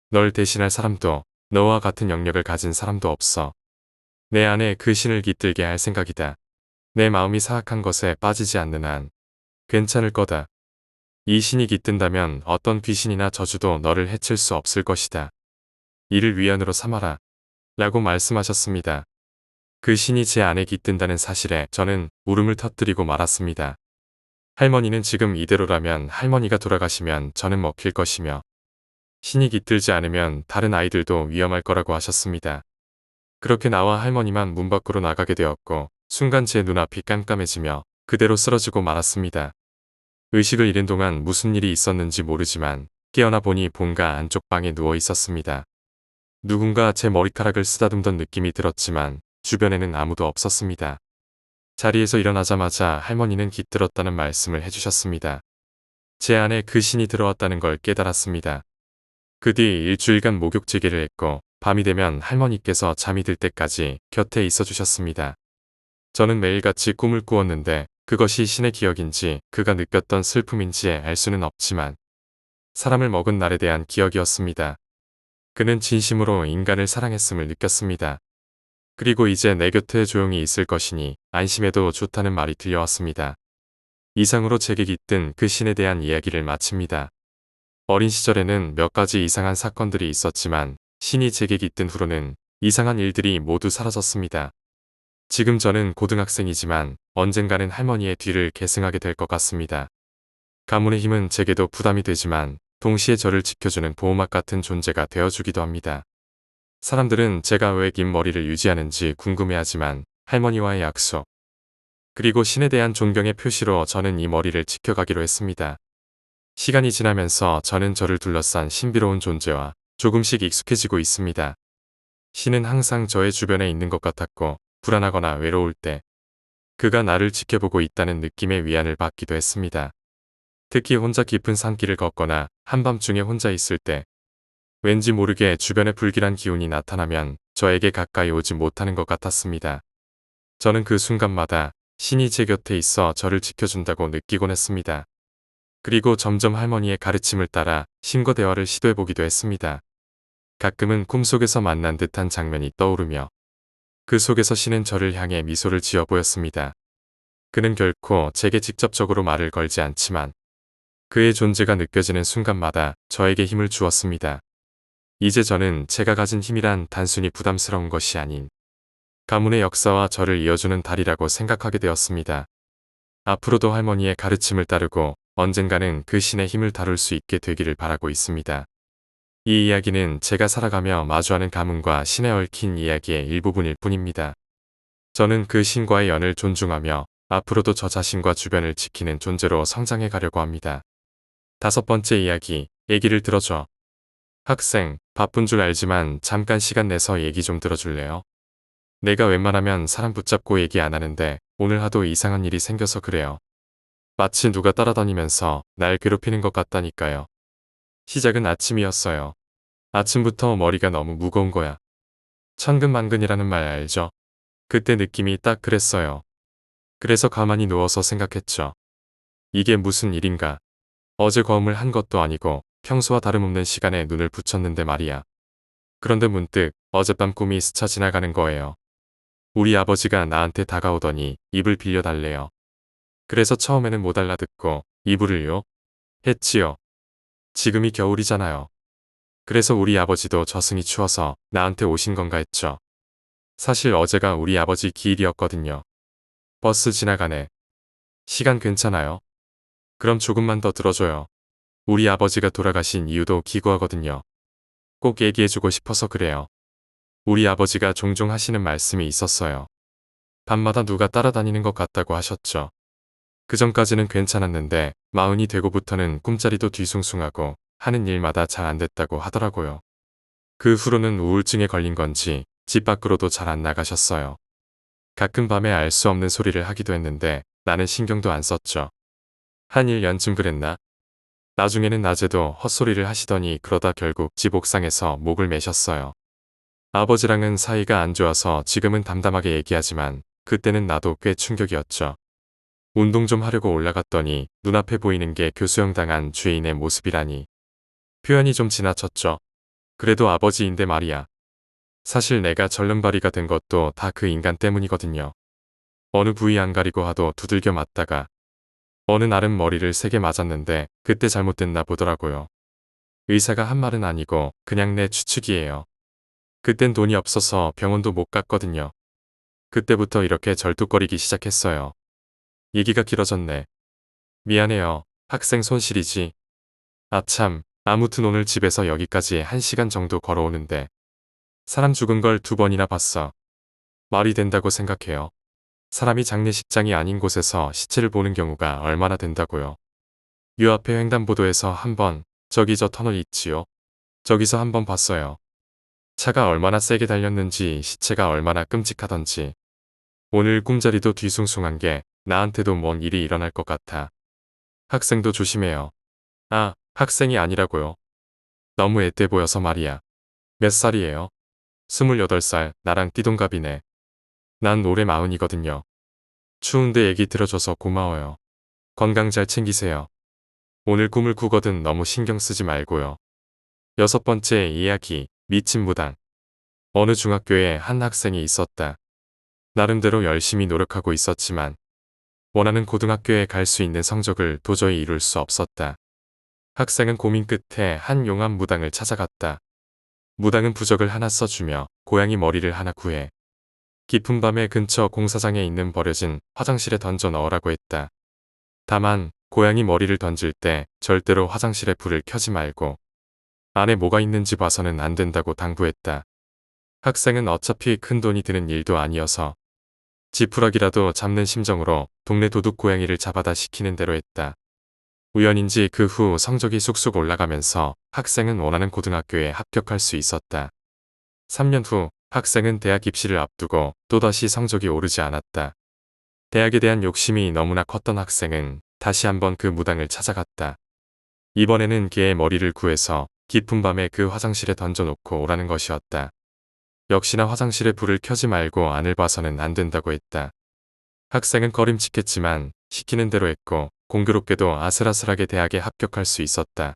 널 대신할 사람도 너와 같은 영역을 가진 사람도 없어. 내 안에 그 신을 깃들게 할 생각이다. 내 마음이 사악한 것에 빠지지 않는 한 괜찮을 거다. 이 신이 깃든다면 어떤 귀신이나 저주도 너를 해칠 수 없을 것이다. 이를 위안으로 삼아라. 라고 말씀하셨습니다. 그 신이 제 안에 깃든다는 사실에 저는 울음을 터뜨리고 말았습니다. 할머니는 지금 이대로라면 할머니가 돌아가시면 저는 먹힐 것이며 신이 깃들지 않으면 다른 아이들도 위험할 거라고 하셨습니다. 그렇게 나와 할머니만 문 밖으로 나가게 되었고 순간 제 눈앞이 깜깜해지며 그대로 쓰러지고 말았습니다. 의식을 잃은 동안 무슨 일이 있었는지 모르지만 깨어나 보니 본가 안쪽 방에 누워 있었습니다. 누군가 제 머리카락을 쓰다듬던 느낌이 들었지만 주변에는 아무도 없었습니다. 자리에서 일어나자마자 할머니는 깃들었다는 말씀을 해주셨습니다. 제 안에 그 신이 들어왔다는 걸 깨달았습니다. 그 뒤 일주일간 목욕제계를 했고 밤이 되면 할머니께서 잠이 들 때까지 곁에 있어 주셨습니다. 저는 매일같이 꿈을 꾸었는데 그것이 신의 기억인지 그가 느꼈던 슬픔인지 알 수는 없지만 사람을 먹은 날에 대한 기억이었습니다. 그는 진심으로 인간을 사랑했음을 느꼈습니다. 그리고 이제 내 곁에 조용히 있을 것이니 안심해도 좋다는 말이 들려왔습니다. 이상으로 제게 깃든 그 신에 대한 이야기를 마칩니다. 어린 시절에는 몇 가지 이상한 사건들이 있었지만 신이 제게 깃든 후로는 이상한 일들이 모두 사라졌습니다. 지금 저는 고등학생이지만 언젠가는 할머니의 뒤를 계승하게 될 것 같습니다. 가문의 힘은 제게도 부담이 되지만 동시에 저를 지켜주는 보호막 같은 존재가 되어주기도 합니다. 사람들은 제가 왜 긴 머리를 유지하는지 궁금해하지만 할머니와의 약속, 그리고 신에 대한 존경의 표시로 저는 이 머리를 지켜가기로 했습니다. 시간이 지나면서 저는 저를 둘러싼 신비로운 존재와 조금씩 익숙해지고 있습니다. 신은 항상 저의 주변에 있는 것 같았고 불안하거나 외로울 때 그가 나를 지켜보고 있다는 느낌의 위안을 받기도 했습니다. 특히 혼자 깊은 산길을 걷거나 한밤중에 혼자 있을 때 왠지 모르게 주변에 불길한 기운이 나타나면 저에게 가까이 오지 못하는 것 같았습니다. 저는 그 순간마다 신이 제 곁에 있어 저를 지켜준다고 느끼곤 했습니다. 그리고 점점 할머니의 가르침을 따라 신과 대화를 시도해보기도 했습니다. 가끔은 꿈속에서 만난 듯한 장면이 떠오르며 그 속에서 신은 저를 향해 미소를 지어 보였습니다. 그는 결코 제게 직접적으로 말을 걸지 않지만 그의 존재가 느껴지는 순간마다 저에게 힘을 주었습니다. 이제 저는 제가 가진 힘이란 단순히 부담스러운 것이 아닌 가문의 역사와 저를 이어주는 달이라고 생각하게 되었습니다. 앞으로도 할머니의 가르침을 따르고 언젠가는 그 신의 힘을 다룰 수 있게 되기를 바라고 있습니다. 이 이야기는 제가 살아가며 마주하는 가문과 신에 얽힌 이야기의 일부분일 뿐입니다. 저는 그 신과의 연을 존중하며 앞으로도 저 자신과 주변을 지키는 존재로 성장해 가려고 합니다. 5번째 이야기, 얘기를 들어줘. 학생, 바쁜 줄 알지만 잠깐 시간 내서 얘기 좀 들어줄래요? 내가 웬만하면 사람 붙잡고 얘기 안 하는데 오늘 하도 이상한 일이 생겨서 그래요. 마치 누가 따라다니면서 날 괴롭히는 것 같다니까요. 시작은 아침이었어요. 아침부터 머리가 너무 무거운 거야. 천근만근이라는 말 알죠? 그때 느낌이 딱 그랬어요. 그래서 가만히 누워서 생각했죠. 이게 무슨 일인가? 어제 검을 한 것도 아니고 평소와 다름없는 시간에 눈을 붙였는데 말이야. 그런데 문득 어젯밤 꿈이 스쳐 지나가는 거예요. 우리 아버지가 나한테 다가오더니 이불 빌려달래요. 그래서 처음에는 못 알아듣고 이불을요? 했지요. 지금이 겨울이잖아요. 그래서 우리 아버지도 저승이 추워서 나한테 오신 건가 했죠. 사실 어제가 우리 아버지 기일이었거든요. 버스 지나가네. 시간 괜찮아요? 그럼 조금만 더 들어줘요. 우리 아버지가 돌아가신 이유도 기구하거든요. 꼭 얘기해주고 싶어서 그래요. 우리 아버지가 종종 하시는 말씀이 있었어요. 밤마다 누가 따라다니는 것 같다고 하셨죠. 그전까지는 괜찮았는데 마흔이 되고부터는 꿈자리도 뒤숭숭하고 하는 일마다 잘 안 됐다고 하더라고요. 그 후로는 우울증에 걸린 건지 집 밖으로도 잘 안 나가셨어요. 가끔 밤에 알 수 없는 소리를 하기도 했는데 나는 신경도 안 썼죠. 한 1년쯤 그랬나? 나중에는 낮에도 헛소리를 하시더니 그러다 결국 집 옥상에서 목을 매셨어요. 아버지랑은 사이가 안 좋아서 지금은 담담하게 얘기하지만 그때는 나도 꽤 충격이었죠. 운동 좀 하려고 올라갔더니 눈앞에 보이는 게 교수형 당한 죄인의 모습이라니. 표현이 좀 지나쳤죠. 그래도 아버지인데 말이야. 사실 내가 절름발이가 된 것도 다 그 인간 때문이거든요. 어느 부위 안 가리고 하도 두들겨 맞다가 어느 날은 머리를 3개 맞았는데 그때 잘못됐나 보더라고요. 의사가 한 말은 아니고 그냥 내 추측이에요. 그땐 돈이 없어서 병원도 못 갔거든요. 그때부터 이렇게 절뚝거리기 시작했어요. 얘기가 길어졌네. 미안해요. 학생 손실이지. 아참, 아무튼 오늘 집에서 여기까지 1시간 정도 걸어오는데 사람 죽은 걸 2번이나 봤어. 말이 된다고 생각해요. 사람이 장례식장이 아닌 곳에서 시체를 보는 경우가 얼마나 된다고요. 요 앞에 횡단보도에서 1번, 저기 저 터널 있지요. 저기서 1번 봤어요. 차가 얼마나 세게 달렸는지 시체가 얼마나 끔찍하던지. 오늘 꿈자리도 뒤숭숭한 게 나한테도 뭔 일이 일어날 것 같아. 학생도 조심해요. 아, 학생이 아니라고요. 너무 앳돼 보여서 말이야. 몇 살이에요? 28살, 나랑 띠동갑이네. 난 올해 40이거든요. 추운데 얘기 들어줘서 고마워요. 건강 잘 챙기세요. 오늘 꿈을 꾸거든 너무 신경 쓰지 말고요. 6번째 이야기, 미친 무당. 어느 중학교에 한 학생이 있었다. 나름대로 열심히 노력하고 있었지만 원하는 고등학교에 갈 수 있는 성적을 도저히 이룰 수 없었다. 학생은 고민 끝에 한 용한 무당을 찾아갔다. 무당은 부적을 하나 써주며 고양이 머리를 하나 구해 깊은 밤에 근처 공사장에 있는 버려진 화장실에 던져 넣으라고 했다. 다만 고양이 머리를 던질 때 절대로 화장실에 불을 켜지 말고 안에 뭐가 있는지 봐서는 안 된다고 당부했다. 학생은 어차피 큰 돈이 드는 일도 아니어서 지푸라기라도 잡는 심정으로 동네 도둑 고양이를 잡아다 시키는 대로 했다. 우연인지 그 후 성적이 쑥쑥 올라가면서 학생은 원하는 고등학교에 합격할 수 있었다. 3년 후 학생은 대학 입시를 앞두고 또다시 성적이 오르지 않았다. 대학에 대한 욕심이 너무나 컸던 학생은 다시 한번 그 무당을 찾아갔다. 이번에는 개의 머리를 구해서 깊은 밤에 그 화장실에 던져놓고 오라는 것이었다. 역시나 화장실에 불을 켜지 말고 안을 봐서는 안 된다고 했다. 학생은 꺼림칙했지만 시키는 대로 했고 공교롭게도 아슬아슬하게 대학에 합격할 수 있었다.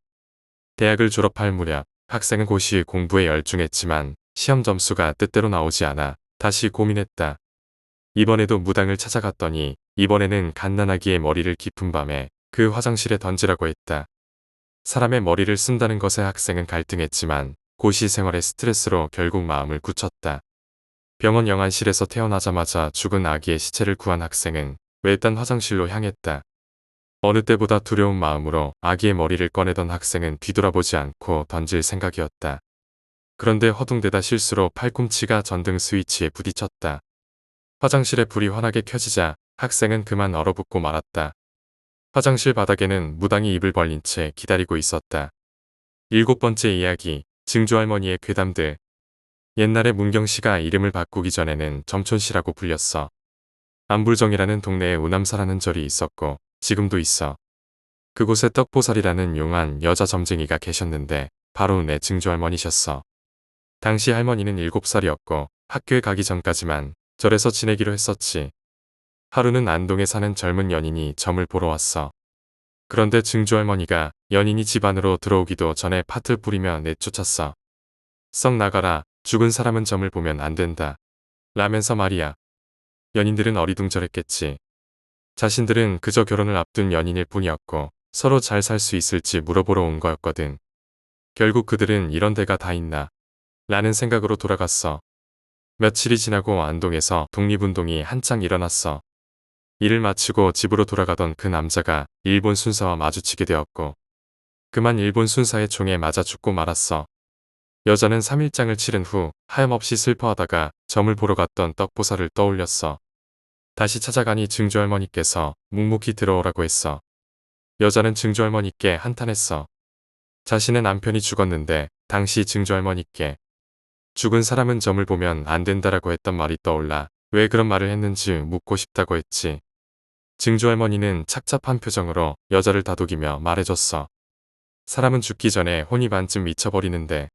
대학을 졸업할 무렵 학생은 고시 공부에 열중했지만 시험 점수가 뜻대로 나오지 않아 다시 고민했다. 이번에도 무당을 찾아갔더니 이번에는 갓난아기의 머리를 깊은 밤에 그 화장실에 던지라고 했다. 사람의 머리를 쓴다는 것에 학생은 갈등했지만 고시 생활의 스트레스로 결국 마음을 굳혔다. 병원 영안실에서 태어나자마자 죽은 아기의 시체를 구한 학생은 외딴 화장실로 향했다. 어느 때보다 두려운 마음으로 아기의 머리를 꺼내던 학생은 뒤돌아보지 않고 던질 생각이었다. 그런데 허둥대다 실수로 팔꿈치가 전등 스위치에 부딪혔다. 화장실에 불이 환하게 켜지자 학생은 그만 얼어붙고 말았다. 화장실 바닥에는 무당이 입을 벌린 채 기다리고 있었다. 7번째 이야기, 증조할머니의 괴담들. 옛날에 문경씨가 이름을 바꾸기 전에는 점촌씨라고 불렸어. 안불정이라는 동네에 우남사라는 절이 있었고 지금도 있어. 그곳에 떡보살이라는 용한 여자 점쟁이가 계셨는데 바로 내 증조할머니셨어. 당시 할머니는 7살이었고 학교에 가기 전까지만 절에서 지내기로 했었지. 하루는 안동에 사는 젊은 연인이 점을 보러 왔어. 그런데 증조할머니가 연인이 집 안으로 들어오기도 전에 팥을 뿌리며 내쫓았어. 썩 나가라, 죽은 사람은 점을 보면 안 된다. 라면서 말이야. 연인들은 어리둥절했겠지. 자신들은 그저 결혼을 앞둔 연인일 뿐이었고 서로 잘 살 수 있을지 물어보러 온 거였거든. 결국 그들은 이런 데가 다 있나 라는 생각으로 돌아갔어. 며칠이 지나고 안동에서 독립운동이 한창 일어났어. 일을 마치고 집으로 돌아가던 그 남자가 일본 순사와 마주치게 되었고 그만 일본 순사의 총에 맞아 죽고 말았어. 여자는 3일장을 치른 후 하염없이 슬퍼하다가 점을 보러 갔던 떡보살을 떠올렸어. 다시 찾아가니 증조할머니께서 묵묵히 들어오라고 했어. 여자는 증조할머니께 한탄했어. 자신의 남편이 죽었는데 당시 증조할머니께 죽은 사람은 점을 보면 안 된다라고 했던 말이 떠올라 왜 그런 말을 했는지 묻고 싶다고 했지. 증조할머니는 착잡한 표정으로 여자를 다독이며 말해줬어. 사람은 죽기 전에 혼이 반쯤 미쳐버리는데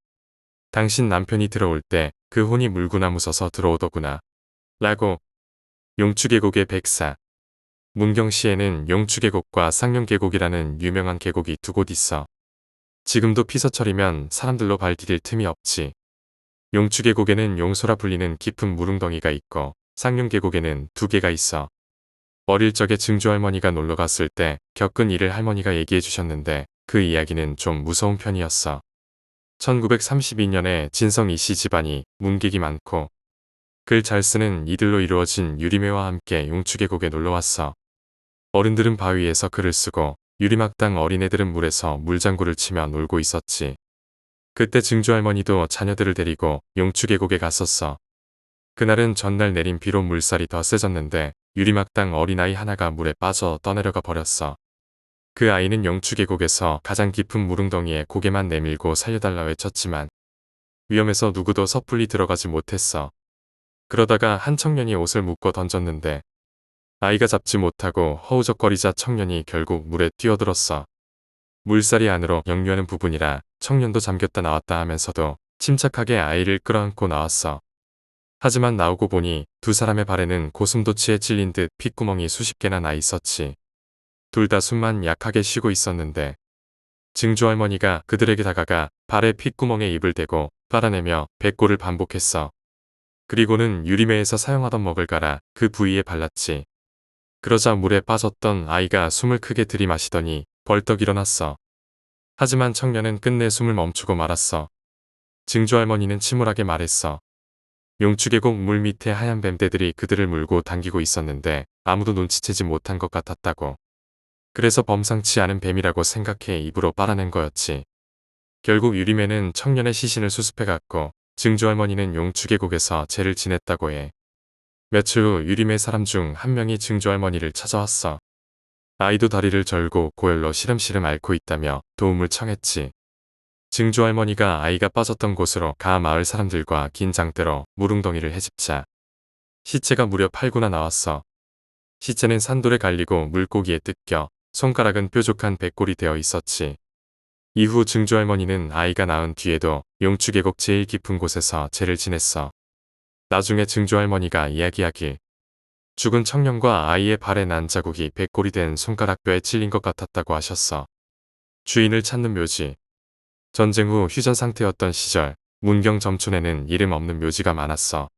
당신 남편이 들어올 때 그 혼이 물구나무 서서 들어오더구나. 라고. 용추계곡의 백사. 문경시에는 용추계곡과 상룡계곡이라는 유명한 계곡이 두 곳 있어. 지금도 피서철이면 사람들로 발 디딜 틈이 없지. 용추계곡에는 용소라 불리는 깊은 물웅덩이가 있고 상룡계곡에는 두 개가 있어. 어릴 적에 증조할머니가 놀러 갔을 때 겪은 일을 할머니가 얘기해 주셨는데 그 이야기는 좀 무서운 편이었어. 1932년에 진성 이씨 집안이 문객이 많고 글 잘 쓰는 이들로 이루어진 유리매와 함께 용추계곡에 놀러왔어. 어른들은 바위에서 글을 쓰고 유리막당 어린애들은 물에서 물장구를 치며 놀고 있었지. 그때 증조할머니도 자녀들을 데리고 용추계곡에 갔었어. 그날은 전날 내린 비로 물살이 더 세졌는데 유리막당 어린아이 하나가 물에 빠져 떠내려가 버렸어. 그 아이는 용추계곡에서 가장 깊은 물웅덩이에 고개만 내밀고 살려달라 외쳤지만 위험해서 누구도 섣불리 들어가지 못했어. 그러다가 한 청년이 옷을 묶어 던졌는데 아이가 잡지 못하고 허우적거리자 청년이 결국 물에 뛰어들었어. 물살이 안으로 역류하는 부분이라 청년도 잠겼다 나왔다 하면서도 침착하게 아이를 끌어안고 나왔어. 하지만 나오고 보니 두 사람의 발에는 고슴도치에 찔린 듯 핏구멍이 수십 개나 나 있었지. 둘 다 숨만 약하게 쉬고 있었는데 증조할머니가 그들에게 다가가 발에 핏구멍에 입을 대고 빨아내며 배꼴을 반복했어. 그리고는 유리매에서 사용하던 먹을 갈아 그 부위에 발랐지. 그러자 물에 빠졌던 아이가 숨을 크게 들이마시더니 벌떡 일어났어. 하지만 청년은 끝내 숨을 멈추고 말았어. 증조할머니는 침울하게 말했어. 용추계곡 물 밑에 하얀 뱀떼들이 그들을 물고 당기고 있었는데 아무도 눈치채지 못한 것 같았다고. 그래서 범상치 않은 뱀이라고 생각해 입으로 빨아낸 거였지. 결국 유리매는 청년의 시신을 수습해갔고 증조할머니는 용추계곡에서 죄를 지냈다고 해. 며칠 후 유리매 사람 중 한 명이 증조할머니를 찾아왔어. 아이도 다리를 절고 고열로 시름시름 앓고 있다며 도움을 청했지. 증조할머니가 아이가 빠졌던 곳으로 가 마을 사람들과 긴 장대로 물웅덩이를 헤집자 시체가 무려 8구나 나왔어. 시체는 산돌에 갈리고 물고기에 뜯겨 손가락은 뾰족한 백골이 되어 있었지. 이후 증조할머니는 아이가 낳은 뒤에도 용추계곡 제일 깊은 곳에서 죄를 지냈어. 나중에 증조할머니가 이야기하길 죽은 청년과 아이의 발에 난 자국이 백골이 된 손가락뼈에 찔린 것 같았다고 하셨어. 주인을 찾는 묘지. 전쟁 후 휴전 상태였던 시절 문경 점촌에는 이름 없는 묘지가 많았어.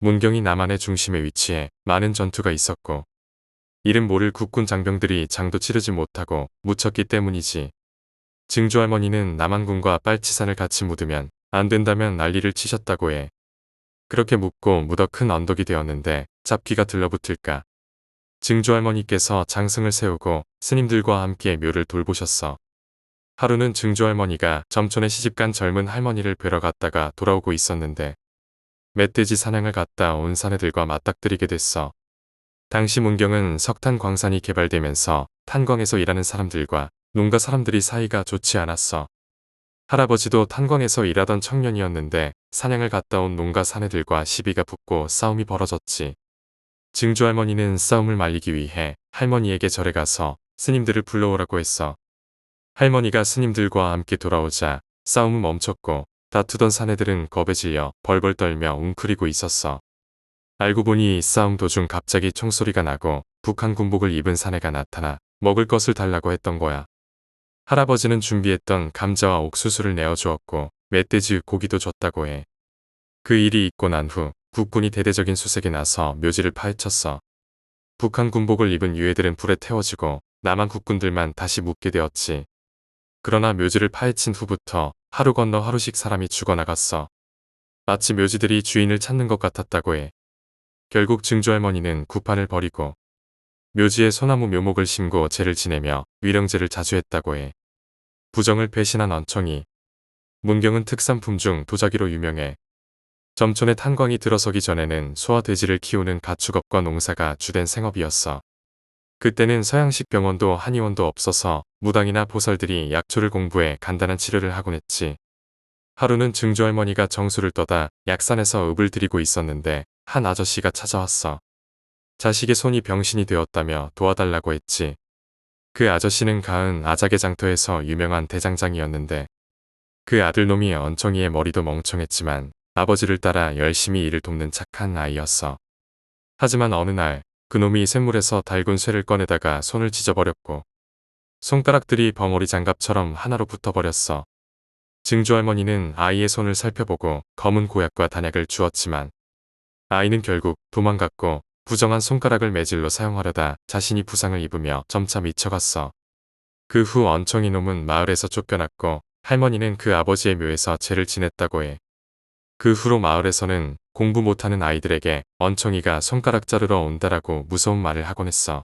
문경이 남한의 중심에 위치해 많은 전투가 있었고 이름 모를 국군 장병들이 장도 치르지 못하고 묻혔기 때문이지. 증조할머니는 남한군과 빨치산을 같이 묻으면 안 된다면 난리를 치셨다고 해. 그렇게 묻고 묻어 큰 언덕이 되었는데 잡기가 들러붙을까. 증조할머니께서 장승을 세우고 스님들과 함께 묘를 돌보셨어. 하루는 증조할머니가 점촌에 시집간 젊은 할머니를 뵈러 갔다가 돌아오고 있었는데 멧돼지 사냥을 갔다 온 사내들과 맞닥뜨리게 됐어. 당시 문경은 석탄 광산이 개발되면서 탄광에서 일하는 사람들과 농가 사람들이 사이가 좋지 않았어. 할아버지도 탄광에서 일하던 청년이었는데 사냥을 갔다 온 농가 사내들과 시비가 붙고 싸움이 벌어졌지. 증조할머니는 싸움을 말리기 위해 할머니에게 절에 가서 스님들을 불러오라고 했어. 할머니가 스님들과 함께 돌아오자 싸움은 멈췄고 다투던 사내들은 겁에 질려 벌벌 떨며 웅크리고 있었어. 알고 보니 싸움 도중 갑자기 총소리가 나고 북한 군복을 입은 사내가 나타나 먹을 것을 달라고 했던 거야. 할아버지는 준비했던 감자와 옥수수를 내어주었고 멧돼지 고기도 줬다고 해. 그 일이 있고 난 후 국군이 대대적인 수색에 나서 묘지를 파헤쳤어. 북한 군복을 입은 유해들은 불에 태워지고 남한 국군들만 다시 묻게 되었지. 그러나 묘지를 파헤친 후부터 하루 건너 하루씩 사람이 죽어나갔어. 마치 묘지들이 주인을 찾는 것 같았다고 해. 결국 증조할머니는 구판을 버리고 묘지에 소나무 묘목을 심고 제를 지내며 위령제를 자주 했다고 해. 부정을 배신한 언청이. 문경은 특산품 중 도자기로 유명해. 점촌에 탄광이 들어서기 전에는 소와 돼지를 키우는 가축업과 농사가 주된 생업이었어. 그때는 서양식 병원도 한의원도 없어서 무당이나 보살들이 약초를 공부해 간단한 치료를 하곤 했지. 하루는 증조할머니가 정수를 떠다 약산에서 읍을 들이고 있었는데 한 아저씨가 찾아왔어. 자식의 손이 병신이 되었다며 도와달라고 했지. 그 아저씨는 가은 아작의 장터에서 유명한 대장장이었는데 그 아들놈이 언청이의 머리도 멍청했지만 아버지를 따라 열심히 일을 돕는 착한 아이였어. 하지만 어느 날 그놈이 샘물에서 달군 쇠를 꺼내다가 손을 찢어버렸고 손가락들이 벙어리 장갑처럼 하나로 붙어버렸어. 증조할머니는 아이의 손을 살펴보고 검은 고약과 단약을 주었지만 아이는 결국 도망갔고 부정한 손가락을 매질로 사용하려다 자신이 부상을 입으며 점차 미쳐갔어. 그 후 언청이 놈은 마을에서 쫓겨났고 할머니는 그 아버지의 묘에서 제를 지냈다고 해. 그 후로 마을에서는 공부 못하는 아이들에게 언청이가 손가락 자르러 온다라고 무서운 말을 하곤 했어.